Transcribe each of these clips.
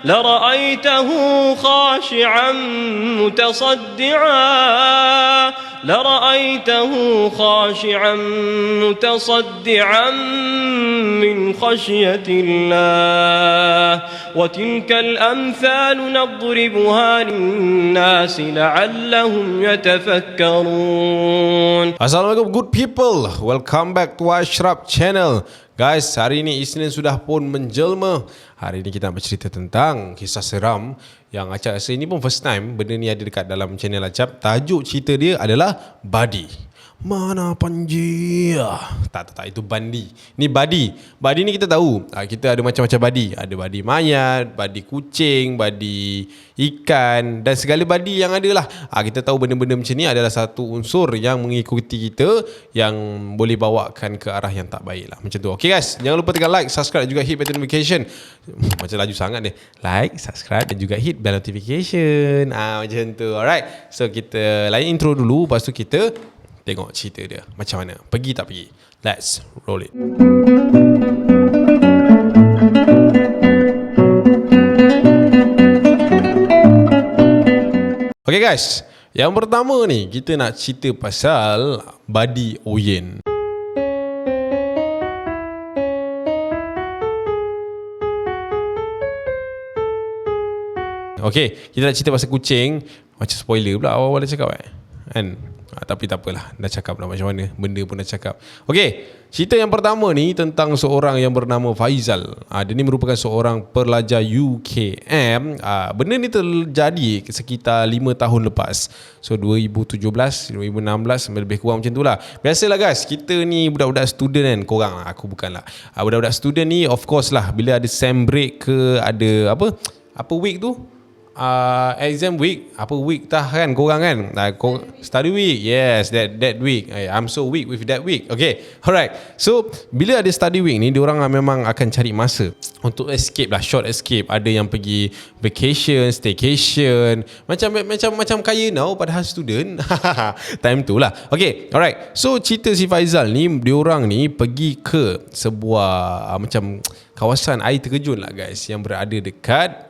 لرأيته خاشعا متصدعا من خشية الله وتلك الأمثال نضربها للناس لعلهم يتفكرون. Assalamualaikum good people, welcome back to Ashraf channel. Guys, hari ini Isnin sudah pun menjelma. Hari ini kita nak bercerita tentang kisah seram yang Acap rasa ini pun first time benda ni ada dekat dalam channel Acap. Tajuk cerita dia adalah Badi. Mana Panji? Tak, itu Bandi. Ni Badi. Badi ni kita tahu, kita ada macam-macam badi. Ada badi mayat, badi kucing, badi ikan dan segala badi yang ada lah. Kita tahu benda-benda macam ni adalah satu unsur yang mengikuti kita, yang boleh bawakan ke arah yang tak baik lah. Macam tu. Okay guys, jangan lupa tekan like, subscribe dan juga hit bell notification. Macam laju sangat ni. Like, subscribe dan juga hit bell notification. Macam tu. Alright. So kita lain intro dulu, lepas tu kita tengok cerita dia macam mana. Pergi tak pergi? Let's roll it. Okay guys, yang pertama ni kita nak cerita pasal Badi Oyen. Okay, kita nak cerita pasal kucing. Macam spoiler pula awal-awal dah cakap kan? Tapi tak apalah, dah cakap dah macam mana, benda pun dah cakap. Okey, cerita yang pertama ni tentang seorang yang bernama Faizal. Dia ni merupakan seorang pelajar UKM. Benda ni terjadi sekitar 5 tahun lepas. So 2017, 2016 lebih kurang macam tu lah. Biasalah guys, kita ni budak-budak student kan. Korang lah, aku bukan lah. Budak-budak student ni of course lah, bila ada sem break ke, ada apa week tu, exam week, apa week tah kan korang kan, study week, yes, that week. I'm so weak with that week. Okay, alright. So bila ada study week ni, diorang memang akan cari masa untuk escape lah, short escape. Ada yang pergi vacation, staycation, macam kaya now padahal student. Time tu lah. Okay, alright. So cerita si Faizal ni, diorang ni pergi ke sebuah macam kawasan air terjun lah guys, yang berada dekat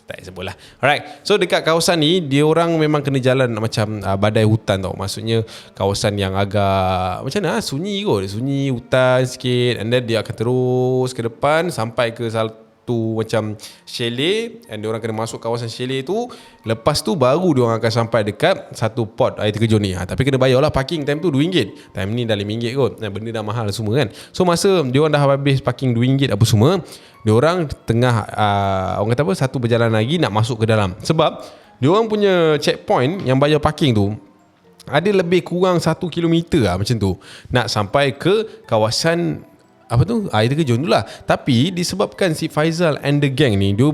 tak sebut lah. Alright. So dekat kawasan ni, dia orang memang kena jalan macam badai hutan tau. Maksudnya kawasan yang agak macam mana, sunyi kot. Sunyi hutan sikit. And then dia akan terus ke depan sampai ke satu macam chalet. And dia orang kena masuk kawasan chalet tu. Lepas tu baru dia orang akan sampai dekat satu pot air terjun ni. Tapi kena bayar lah parking time tu RM2. Time ni dah RM5 kot. Benda dah mahal semua kan. So masa dia orang dah habis parking RM2 apa semua, diorang tengah orang kata apa, satu berjalan lagi nak masuk ke dalam. Sebab diorang punya checkpoint yang bayar parking tu ada lebih kurang 1 kilometer lah, macam tu, nak sampai ke kawasan apa tu, air terjun tu lah. Tapi disebabkan si Faizal and the gang ni, dia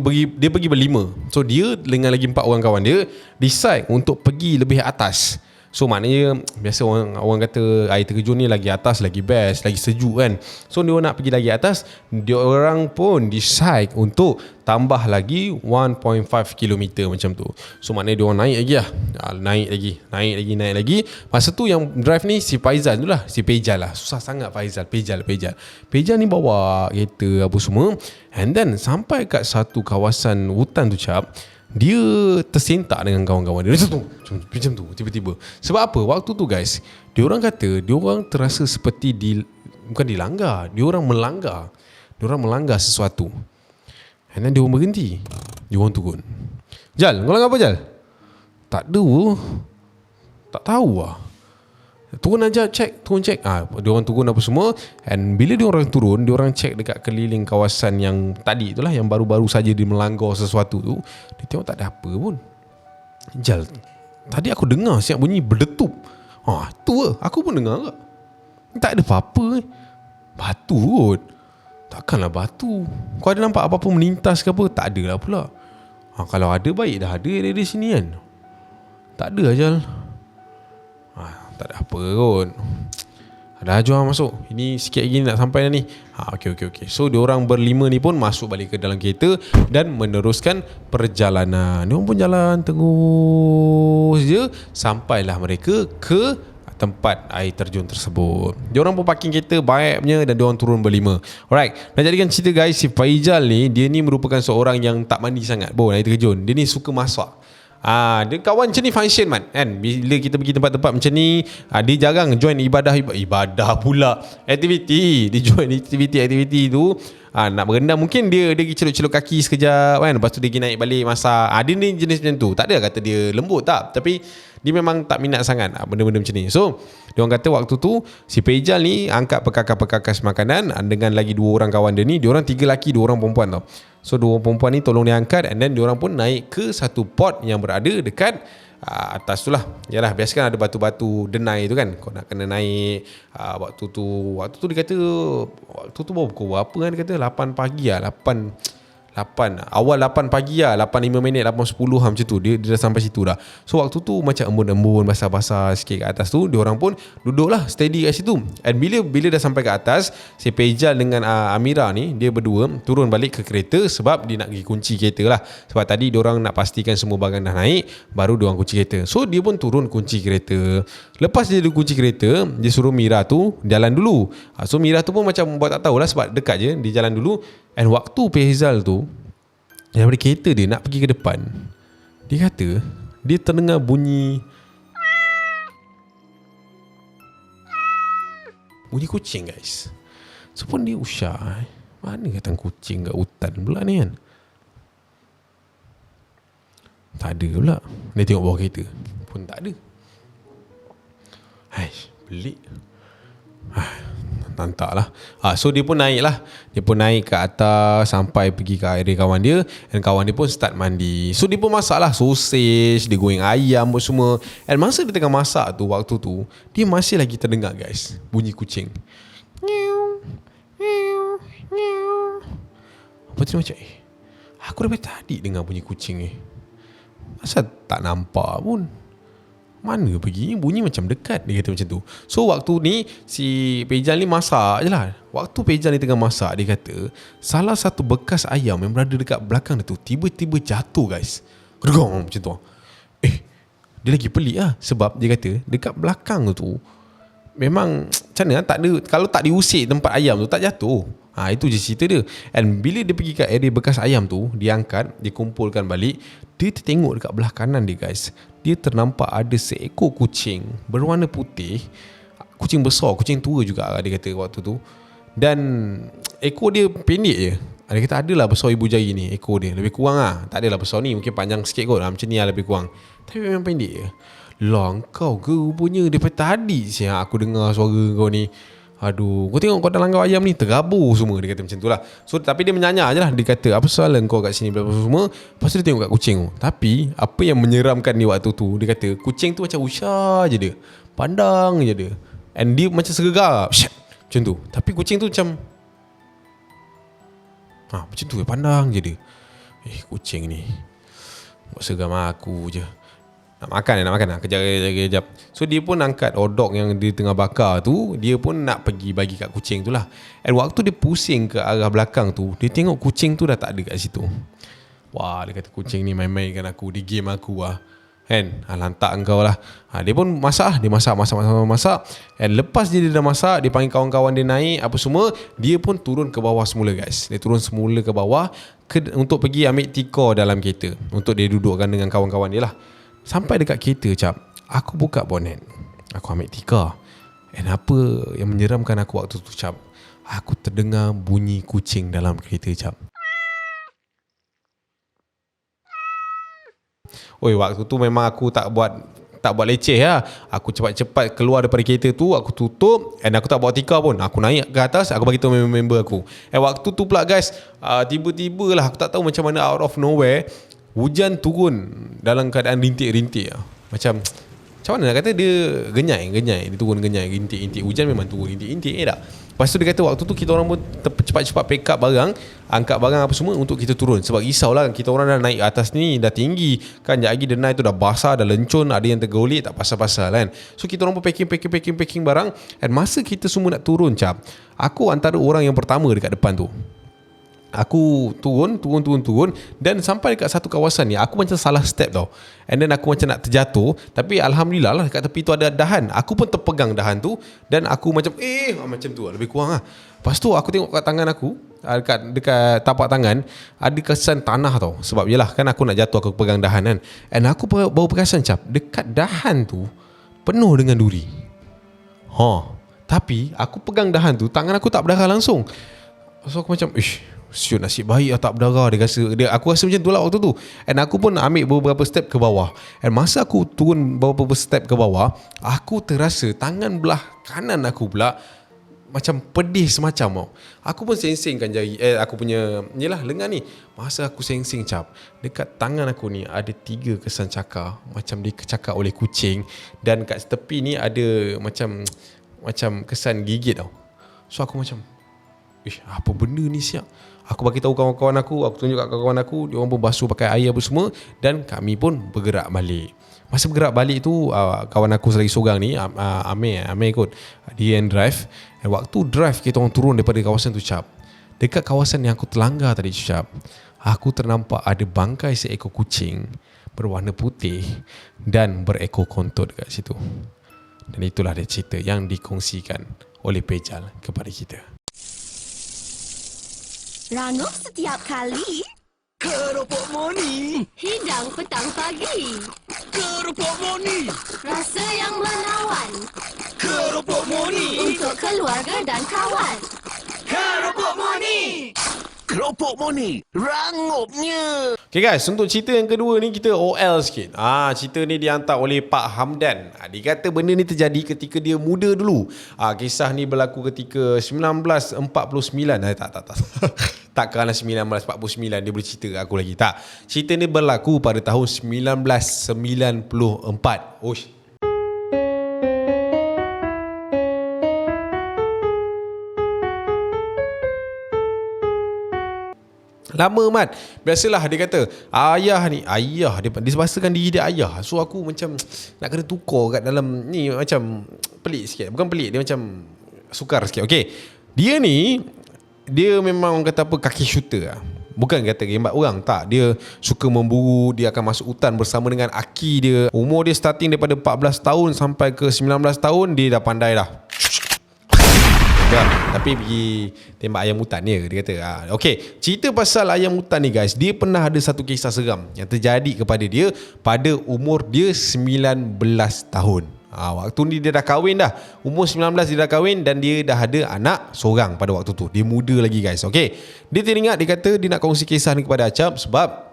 pergi berlima. So dia dengan lagi 4 orang kawan dia decide untuk pergi lebih atas. So maknanya biasa orang kata air terjun ni lagi atas lagi best, lagi sejuk kan. So dia nak pergi lagi atas, dia orang pun decide untuk tambah lagi 1.5 km macam tu. So maknanya dia orang naik lagi lah, naik lagi. Masa tu yang drive ni si Faizal tu lah, si Pejal lah. Susah sangat Faizal, Pejal ni bawa kereta apa semua. And then sampai kat satu kawasan hutan tu cap, dia tersentak dengan kawan-kawan dia macam tu tiba-tiba. Sebab apa? Waktu tu guys, diorang kata diorang terasa seperti bukan dilanggar, diorang melanggar sesuatu. And then diorang berhenti, diorang turun. Jal, kau langgar apa Jal? Tak ada, tak tahu lah. Turun cek. Diorang turun apa semua. And bila diorang turun, diorang cek dekat keliling kawasan yang tadi itulah, yang baru-baru saja dia melanggar sesuatu tu. Dia tengok tak ada apa pun. Jal, tadi aku dengar siap bunyi berdetup. Tu lah, aku pun dengar tak? Tak ada apa-apa. Batu kot. Takkanlah batu. Kau ada nampak apa-apa melintas ke apa? Tak ada lah pula. Kalau ada baik dah ada dari sini kan. Tak ada Jal. Tak ada apa kot. Dah jom masuk. Ini sikit lagi nak sampai dah ni. Okay. So diorang berlima ni pun masuk balik ke dalam kereta dan meneruskan perjalanan. Diorang pun jalan terus je, sampailah mereka ke tempat air terjun tersebut. Diorang pun parking kereta baiknya dan diorang turun berlima. Alright, nak jadikan cerita guys, si Faizal ni, dia ni merupakan seorang yang tak mandi sangat air terjun. Dia ni suka masak. Dia kawan macam ni function man kan. Bila kita pergi tempat-tempat macam ni, dia jarang join ibadah pula, aktiviti. Dia join aktiviti tu. Nak berendam mungkin dia pergi celup-celup kaki sekejap kan, lepas tu dia pergi naik balik masak. Dia ni jenis macam tu. Tak ada kata dia lembut tak, tapi dia memang tak minat sangat benda-benda macam ni. So dia orang kata waktu tu si Faizal ni angkat perkakas-perkakas makanan dengan lagi 2 orang kawan dia ni. Dia orang 3 lelaki, 2 orang perempuan tau. So 2 orang perempuan ni tolong dia angkat, and then dia orang pun naik ke satu pot yang berada dekat atas tu lah. Yalah, biasa kan ada batu-batu denai tu kan, kau nak kena naik. Waktu tu dia kata, waktu tu pukul berapa kan, dia kata 8 pagi lah, 8 awal 8 pagi lah, 8:05 minit, 8:10 macam tu dia dah sampai situ dah. So waktu tu macam embun-embun, basah-basah sikit kat atas tu. Dia orang pun duduk lah steady kat situ. And bila dah sampai kat atas, si Faizal dengan Amira ni, dia berdua turun balik ke kereta sebab dia nak pergi kunci kereta lah. Sebab tadi dia orang nak pastikan semua barang dah naik, baru dia orang kunci kereta. So dia pun turun kunci kereta. Lepas dia kunci kereta, dia suruh Mira tu jalan dulu. So Mira tu pun macam buat tak tahulah sebab dekat je, dia jalan dulu. And waktu Faizal tu daripada kereta dia nak pergi ke depan, dia kata dia terdengar bunyi kucing guys. So pun dia usah, mana datang kucing kat hutan pula ni kan. Tak ada pula. Dia tengok bawah kereta pun tak ada. Pelik. Nantak lah. So dia pun naik lah. Dia pun naik ke atas sampai pergi ke area kawan dia. Dan kawan dia pun start mandi. So dia pun masak lah sausage, dia goreng ayam pun semua. Dan masa dia tengah masak tu, waktu tu dia masih lagi terdengar guys bunyi kucing. Lepas tu macam aku daripada tadi dengar bunyi kucing ni, asal tak nampak pun. Mana pergi? Bunyi macam dekat. Dia kata macam tu. So waktu ni si Faizal ni masak je lah. Waktu Faizal ni tengah masak, dia kata salah satu bekas ayam yang berada dekat belakang dia tu tiba-tiba jatuh guys. Gergong macam tu. Dia lagi pelik lah. Sebab dia kata dekat belakang tu memang macam mana tak ada, kalau tak diusik tempat ayam tu tak jatuh. Itu je cerita dia. And bila dia pergi kat area bekas ayam tu, dia angkat, dia kumpulkan balik. Dia tengok dekat belah kanan dia guys, dia ternampak ada seekor kucing berwarna putih. Kucing besar, kucing tua juga dia kata waktu tu. Dan ekor dia pendek je. Dia kata adalah besar ibu jari ni ekor dia. Lebih kurang lah, tak adalah besar ni, mungkin panjang sikit kot macam ni lah lebih kurang. Tapi memang pendek je. Lah kau ke rupanya daripada tadi aku dengar suara kau ni. Aduh, kau tengok kau dalam langkau ayam ni tergabur semua. Dia kata macam tu lah. So tapi dia menyanyar je lah. Dia kata apa soalan kau kat sini semua. Lepas tu dia tengok kat kucing tu. Tapi apa yang menyeramkan ni waktu tu, dia kata kucing tu macam usah je dia, pandang je dia. And dia macam segegar macam tu. Tapi kucing tu macam macam tu pandang je dia. Kucing ni buat seram aku je. Nak makan kejap. So dia pun angkat odok yang dia tengah bakar tu, dia pun nak pergi bagi kat kucing tu lah. And waktu dia pusing ke arah belakang tu, dia tengok kucing tu dah tak ada kat situ. Wah, dia kata kucing ni main-mainkan aku, dia game aku lah kan. Lantak engkau lah. Dia pun masak. Dia masak. And lepas dia dah masak, dia panggil kawan-kawan dia naik apa semua. Dia pun turun ke bawah semula guys. Dia turun semula ke bawah untuk pergi ambil tikar dalam kereta, untuk dia dudukkan dengan kawan-kawan dia lah. Sampai dekat kereta aku buka bonet, aku ambil tikar. And apa yang menyeramkan aku waktu tu aku terdengar bunyi kucing dalam kereta waktu tu memang aku tak buat leceh lah. Aku cepat-cepat keluar daripada kereta tu, aku tutup. And aku tak bawa tikar pun, aku naik ke atas, aku bagi tahu member aku. Waktu tu pula guys, tiba-tiba lah, aku tak tahu macam mana, out of nowhere hujan turun dalam keadaan rintik-rintik. Macam mana nak kata, dia genyai. Dia turun genyai, rintik-rintik. Hujan memang turun rintik-rintik tak. Lepas tu dia kata waktu tu kita orang pun cepat-cepat pack up barang, angkat barang apa semua untuk kita turun. Sebab risaulah, kita orang dah naik atas ni, dah tinggi kan, sekejap lagi denai tu dah basah, dah lencun, ada yang tergolik, tak pasal-pasal kan. So kita orang pun packing barang. Dan masa kita semua nak turun aku antara orang yang pertama dekat depan tu. Aku turun dan sampai dekat satu kawasan ni aku macam salah step tau. And then aku macam nak terjatuh, tapi alhamdulillah lah dekat tepi tu ada dahan. Aku pun terpegang dahan tu dan aku macam macam tu lah, lebih kurang lah. Lepas tu aku tengok kat tangan aku, dekat tapak tangan ada kesan tanah tau. Sebab yelah kan aku nak jatuh, aku pegang dahan kan. And aku baru perasan cap, dekat dahan tu penuh dengan duri. Tapi aku pegang dahan tu, tangan aku tak berdarah langsung. So aku macam siut, nasib baik tak berdarah. Aku rasa macam tu lah waktu tu. And aku pun ambil beberapa step ke bawah. And masa aku turun beberapa step ke bawah, aku terasa tangan belah kanan aku pula macam pedih semacam tau. Aku pun seng-sengkan jari aku punya lengan ni. Masa aku seng-seng cap, dekat tangan aku ni ada 3 kesan cakar, macam dicakar oleh kucing. Dan kat tepi ni ada macam kesan gigit tau. So aku macam apa benda ni siap. Aku bagi tahu kawan-kawan aku tunjuk kat kawan-kawan aku, dia orang pun basuh pakai air apa semua, dan kami pun bergerak balik. Masa bergerak balik tu, kawan aku lagi seorang ni, Amir kot, dia yang drive. Dan waktu drive kita orang turun daripada kawasan tu cap, dekat kawasan yang aku terlanggar tadi cap, aku ternampak ada bangkai seekor kucing berwarna putih dan berekor kontot dekat situ. Dan itulah dia cerita yang dikongsikan oleh Pejal kepada kita. Rangup setiap kali Keropok Moni, hidang petang pagi, Keropok Moni, rasa yang menawan Keropok Moni, untuk keluarga dan kawan. Keropok Moni, Keropok Moni, rangupnya. Okay guys, untuk cerita yang kedua ni kita OL sikit. Cerita ni dihantar oleh Pak Hamdan. Dia kata benda ni terjadi ketika dia muda dulu. Kisah ni berlaku ketika 1949. Tak. Tak kerana 1949 dia boleh cerita kat aku lagi. Tak. Cerita ni berlaku pada tahun 1994. Lama mat. Biasalah dia kata ayah dia bahasakan diri dia ayah. So aku macam nak kena tukar kat dalam ni, macam pelik sikit. Bukan pelik, dia macam sukar sikit. Okay, dia memang orang kata apa, kaki shooter lah. Bukan kata gembat orang, tak. Dia suka memburu, dia akan masuk hutan bersama dengan aki dia. Umur dia starting daripada 14 tahun sampai ke 19 tahun, dia dah pandai dah. Tapi pergi tembak ayam hutan dia kata. Okay, cerita pasal ayam hutan ni guys, dia pernah ada satu kisah seram yang terjadi kepada dia pada umur dia 19 tahun. Waktu ni dia dah kahwin dah. Umur 19 dia dah kahwin dan dia dah ada anak seorang pada waktu tu. Dia muda lagi guys. Okay, dia teringat, dia kata dia nak kongsi kisah ni kepada Acap sebab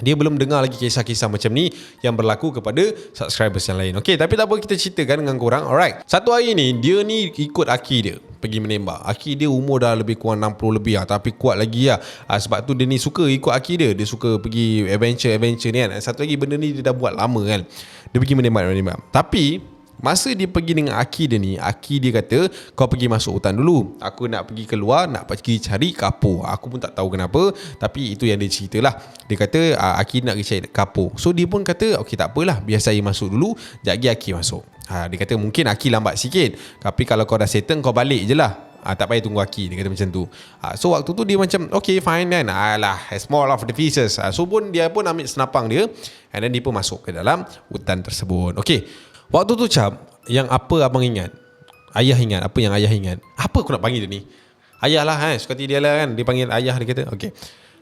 dia belum dengar lagi kisah-kisah macam ni yang berlaku kepada subscribers yang lain. Okay, tapi tak apa, kita ceritakan dengan korang. Alright, satu hari ni dia ni ikut aki dia pergi menembak. Aki dia umur dah lebih kurang 60 lebih lah, tapi kuat lagi lah. Sebab tu dia ni suka ikut aki dia. Dia suka pergi adventure ni kan. Satu lagi benda ni dia dah buat lama kan. Dia pergi menembak. Tapi masa dia pergi dengan aki dia ni, aki dia kata kau pergi masuk hutan dulu, aku nak pergi keluar, nak pergi cari kapur. Aku pun tak tahu kenapa, tapi itu yang dia cerita lah. Dia kata aki nak pergi cari kapur. So dia pun kata okey tak apalah, biar saya masuk dulu, sekejap lagi aki masuk. Dia kata mungkin aki lambat sikit, tapi kalau kau dah settle kau balik je lah. Tak payah tunggu aki. Dia kata macam tu. So waktu tu dia macam okay fine kan. Small of the fishes. So pun dia pun ambil senapang dia, and then dia pun masuk ke dalam hutan tersebut. Okay, waktu tu Cap, yang apa abang ingat? Ayah ingat? Apa yang ayah ingat? Apa aku nak panggil dia ni? Ayah lah kan, suka hati dia lah kan. Dia panggil ayah, dia kata okay.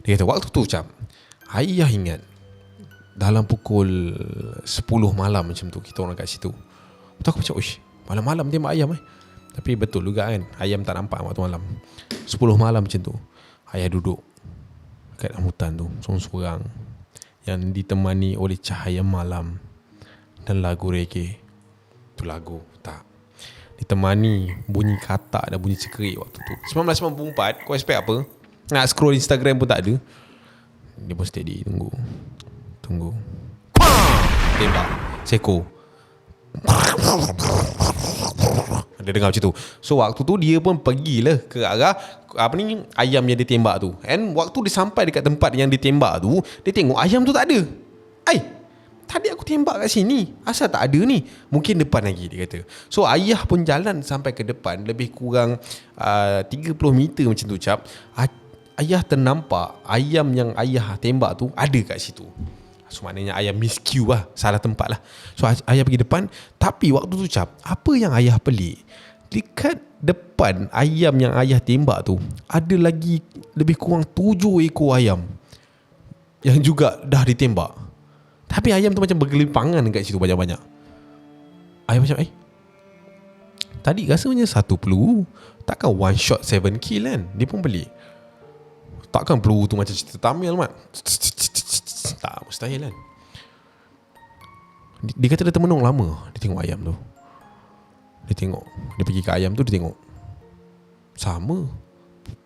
Dia kata waktu tu Cap, ayah ingat dalam pukul 10 malam macam tu, kita orang kat situ. Betul aku macam malam-malam tembak ayam Tapi betul juga kan, ayam tak nampak waktu malam. 10 malam macam tu, ayah duduk kat dalam hutan tu seorang-seorang, yang ditemani oleh cahaya malam dan lagu reggae. Tu lagu tak ditemani bunyi katak dan bunyi cekerik waktu tu. 1994, kau expect apa? Nak scroll Instagram pun tak ada. Dia pun steady, tunggu. Tembak seko. Dia dengar macam tu. So waktu tu dia pun pergilah ke arah ayam yang dia tembak tu. And waktu dia sampai dekat tempat yang ditembak tu, dia tengok ayam tu tak ada. Tadi aku tembak kat sini, asal tak ada ni? Mungkin depan lagi, dia kata. So ayah pun jalan sampai ke depan, lebih kurang 30 meter macam tu Cap. ayah ternampak ayam yang ayah tembak tu ada kat situ. So maknanya ayah miscue lah, salah tempat lah. So ayah pergi depan. Tapi waktu tu Cap, apa yang ayah pelik, dekat depan ayam yang ayah tembak tu ada lagi lebih kurang 7 ekor ayam yang juga dah ditembak. Tapi ayam tu macam bergelimpangan kat situ banyak-banyak. Ayah macam tadi rasanya satu peluru, takkan one shot 7 kill kan? Dia pun pelik. Takkan peluru tu macam cerita Tamil Mat. Tak, mustahil kan. Dia kata dia termenung lama. Dia tengok ayam tu. Dia pergi ke ayam tu, dia tengok sama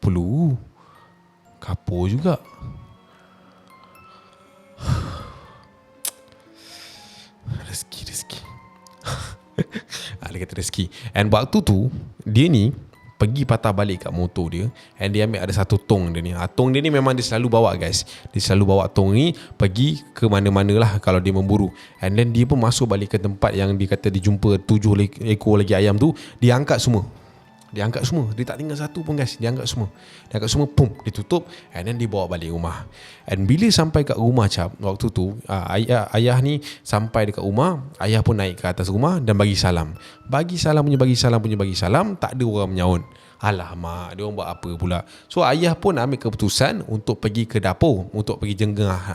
peluru, kapur juga. Rezeki. Dia kata rezeki. And waktu tu dia ni pergi patah balik kat motor dia, and dia ambil ada satu tong dia ni. Tong dia ni memang dia selalu bawa guys. Dia selalu bawa tong ni pergi ke mana-mana lah kalau dia memburu. And then dia pun masuk balik ke tempat yang dia kata dia jumpa 7 ekor lagi ayam tu. Dia angkat semua. Dia tak tinggal satu pun guys. Dia angkat semua, pum, dia tutup. And then dia bawa balik rumah. And bila sampai kat rumah Cap, waktu tu ayah ni sampai dekat rumah. Ayah pun naik ke atas rumah dan bagi salam. Bagi salam. Tak ada orang menyaut. Alamak, dia orang buat apa pula. So ayah pun ambil keputusan untuk pergi ke dapur, untuk pergi jenggah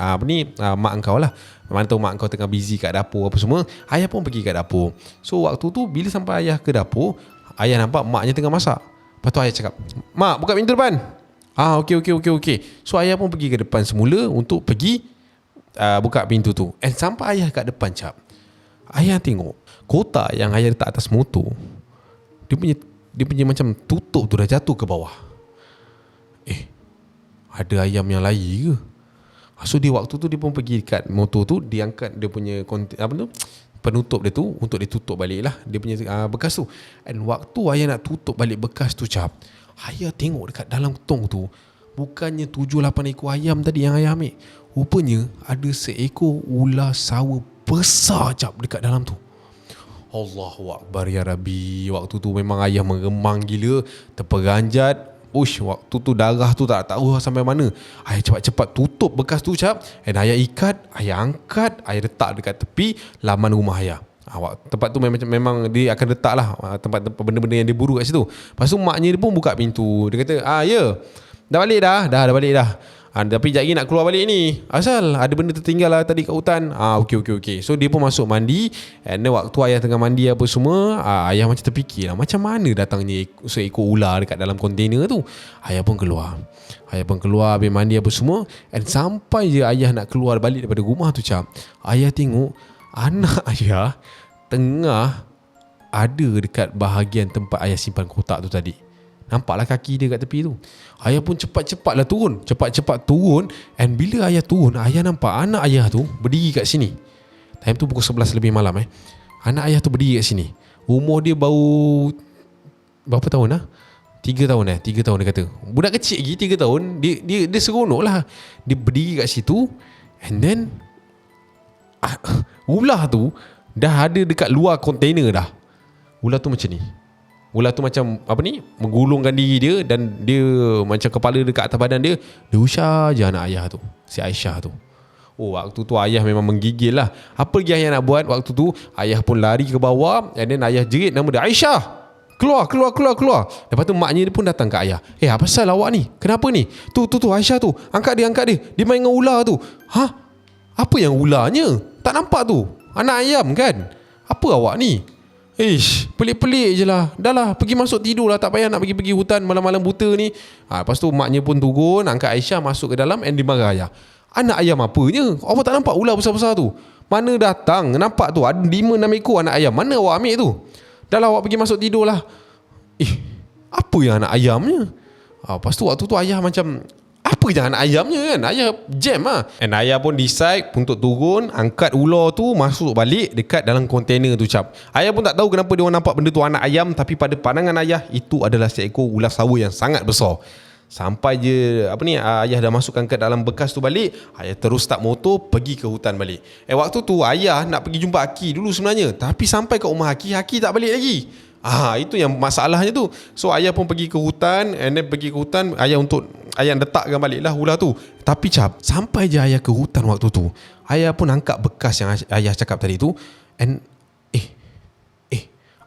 mak engkau lah. Mana tahu mak engkau tengah busy kat dapur apa semua. Ayah pun pergi kat dapur. So waktu tu bila sampai ayah ke dapur, ayah nampak maknya tengah masak. Lepas tu ayah cakap, "Mak, buka pintu depan." Okey. So ayah pun pergi ke depan semula untuk pergi buka pintu tu. And sampai ayah kat depan Cap, ayah tengok kotak yang ayah letak atas motor, dia punya macam tutup tu dah jatuh ke bawah. Ada ayam yang lari ke? So dia waktu tu dia pun pergi kat motor tu, dia angkat dia punya penutup dia tu untuk ditutup balik lah dia punya bekas tu. And waktu ayah nak tutup balik bekas tu Cap, ayah tengok dekat dalam tong tu, bukannya 7-8 ekor ayam tadi yang ayah ambil, rupanya ada seekor ular sawa besar Cap dekat dalam tu. Allahu Akbar ya Rabbi. Waktu tu memang ayah meremang gila, terperanjat. Waktu tu darah tu tak tahu sampai mana. Ayah cepat-cepat tutup bekas tu Cap. And ayah ikat, ayah angkat, ayah letak dekat tepi laman rumah ayah. Tempat tu memang dia akan letak lah tempat benda-benda yang dia buru kat situ. Lepas tu maknya dia pun buka pintu. Dia kata, ya, dah balik dah. Dah balik dah. Tapi sekejap lagi nak keluar balik ni. Asal ada benda tertinggal lah tadi kat hutan. Okey. So dia pun masuk mandi. And then waktu ayah tengah mandi apa semua, ayah macam terfikir lah, macam mana datangnya seekor ular dekat dalam kontainer tu. Ayah pun keluar habis mandi apa semua. And sampai je ayah nak keluar balik daripada rumah tu Cap, ayah tengok anak ayah tengah ada dekat bahagian tempat ayah simpan kotak tu tadi. Nampaklah kaki dia kat tepi tu. Ayah pun cepat-cepat turun. And bila ayah turun, ayah nampak anak ayah tu berdiri kat sini. Time tu pukul 11 lebih malam. Anak ayah tu berdiri kat sini. Umur dia baru berapa tahun 3 tahun 3 tahun dia kata. Budak kecil lagi 3 tahun. Dia seronok lah. Dia berdiri kat situ. And then ular tu dah ada dekat luar kontainer dah. Ular tu macam ni. Ular tu macam menggulungkan diri dia. Dan dia macam kepala dekat atas badan dia. Dia usah je anak ayah tu, si Aisyah tu. Waktu tu ayah memang menggigil lah. Apa lagi ayah nak buat waktu tu? Ayah pun lari ke bawah. And then ayah jerit nama dia, "Aisyah, keluar." Lepas tu maknya dia pun datang ke ayah. Apa pasal awak ni? Kenapa ni? Tu Aisyah tu, angkat dia. Dia main dengan ular tu. Apa yang ularnya? Tak nampak tu, anak ayam kan? Apa awak ni? Pelik-pelik je lah. Dah lah, pergi masuk tidur lah. Tak payah nak pergi hutan malam-malam buta ni. Lepas tu maknya pun turun, angkat Aisyah masuk ke dalam. And dia marah ayah. Anak ayam apanya? Awak tak nampak ular besar-besar tu? Mana datang? Nampak tu, ada 5-6 ekor anak ayam. Mana awak ambil tu? Dah lah, awak pergi masuk tidur lah. Apa yang anak ayamnya? Lepas tu waktu tu ayah macam, apa yang anak ayamnya kan? Ayah jam lah. And ayah pun decide untuk turun, angkat ular tu, masuk balik dekat dalam kontainer tu Cap. Ayah pun tak tahu kenapa dia orang nampak benda tu anak ayam. Tapi pada pandangan ayah, itu adalah seekor ular sawa yang sangat besar. Sampai je ayah dah masukkan ke dalam bekas tu balik, ayah terus start motor pergi ke hutan balik. Waktu tu ayah nak pergi jumpa Haki dulu sebenarnya. Tapi sampai kat rumah Haki tak balik lagi. Itu yang masalahnya tu. So ayah pun pergi ke hutan. And then pergi ke hutan, ayah ayah letakkan balik lah ular tu. Tapi cap, sampai je ayah ke hutan waktu tu, ayah pun angkat bekas yang ayah cakap tadi tu. And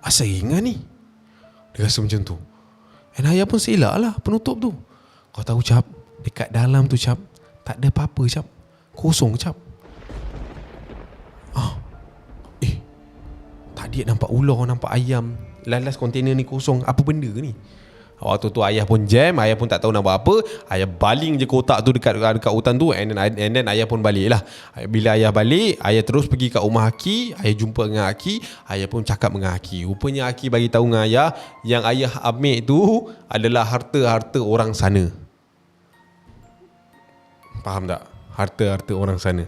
asal ingat ni? Dia rasa macam tu. And ayah pun selak lah penutup tu. Kau tahu cap, dekat dalam tu cap, tak ada apa-apa cap. Kosong cap. Tadi nampak ular, nampak ayam. Last kontainer ni kosong. Apa benda ni? Waktu tu ayah pun jam, ayah pun tak tahu nak buat apa. Ayah baling je kotak tu dekat hutan tu, and then ayah pun balik lah. Bila ayah balik, ayah terus pergi kat rumah Aki. Ayah jumpa dengan Aki. Ayah pun cakap dengan Aki. Rupanya Aki bagi tahu dengan ayah, yang ayah ambil tu adalah harta-harta orang sana. Faham tak? Harta-harta orang sana.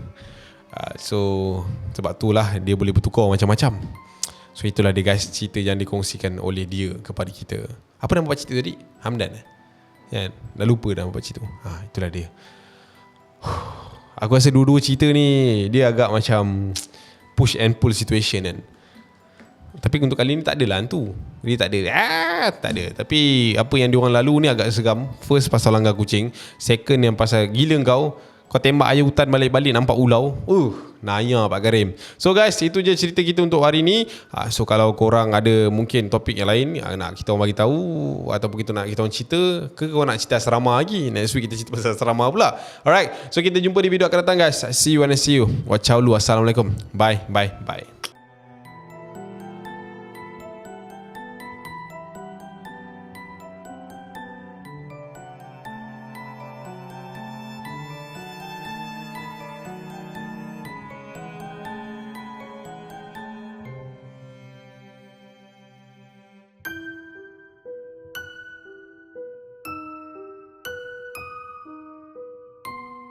So sebab tu lah dia boleh bertukar macam-macam. So itulah dia guys, cerita yang dikongsikan oleh dia kepada kita. Apa nama pakcik tu tadi? Hamdan kan? Dah lupa nama pakcik tu. Itulah dia. Aku rasa dua-dua cerita ni dia agak macam push and pull situation kan. Tapi untuk kali ni tak adalah hantu. Dia tak ada. Tak ada. Tapi apa yang diorang lalu ni agak seram. First pasal langgar kucing. Second yang pasal gila kau tembak ayah hutan balik-balik nampak ulau. Naya Pak Karim. So guys, itu je cerita kita untuk hari ni. So kalau korang ada mungkin topik yang lain nak kita orang bagi tahu, ataupun kita nak kita orang cerita, ke korang nak cerita asrama lagi, next week kita cerita pasal asrama pula. Alright. So kita jumpa di video akan datang guys. See you and see you. Wassalamualaikum. Bye.